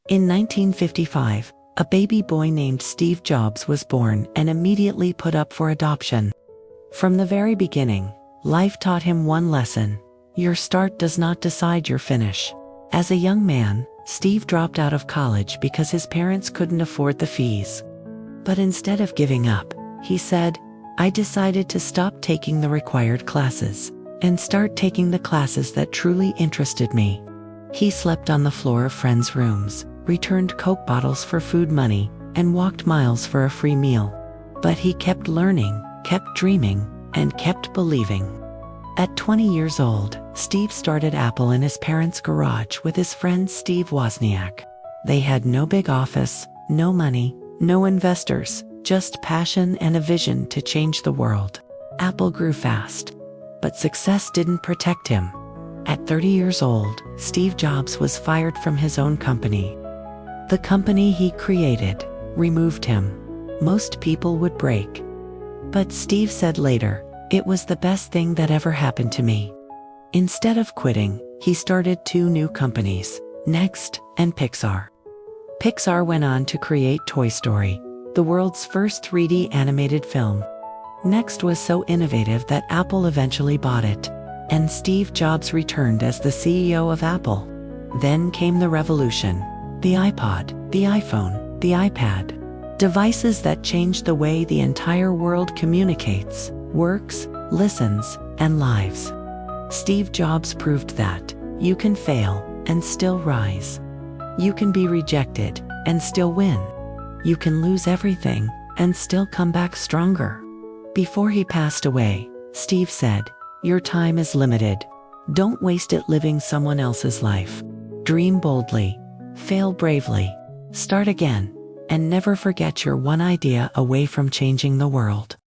In 1955, a baby boy named Steve Jobs was born and immediately put up for adoption. From the very beginning, life taught him one lesson: your start does not decide your finish. As a young man, Steve dropped out of college because his parents couldn't afford the fees. But instead of giving up, he said, "I decided to stop taking the required classes and start taking the classes that truly interested me." He slept on the floor of friends' rooms, returned Coke bottles for food money, and walked miles for a free meal. But he kept learning, kept dreaming, and kept believing. At 20 years old, Steve started Apple in his parents' garage with his friend Steve Wozniak. They had no big office, no money, no investors, just passion and a vision to change the world. Apple grew fast, but success didn't protect him. At 30 years old, Steve Jobs was fired from his own company. The company he created removed him. Most people would break. But Steve said later, "It was the best thing that ever happened to me." Instead of quitting, he started two new companies, Next and Pixar. Pixar went on to create Toy Story, the world's first 3D animated film. Next was so innovative that Apple eventually bought it, and Steve Jobs returned as the CEO of Apple. Then came the revolution: the iPod, the iPhone, the iPad. Devices that changed the way the entire world communicates, works, listens, and lives. Steve Jobs proved that you can fail and still rise. You can be rejected and still win. You can lose everything and still come back stronger. Before he passed away, Steve said, "Your time is limited. Don't waste it living someone else's life. Dream boldly, fail bravely, start again, and never forget you're one idea away from changing the world."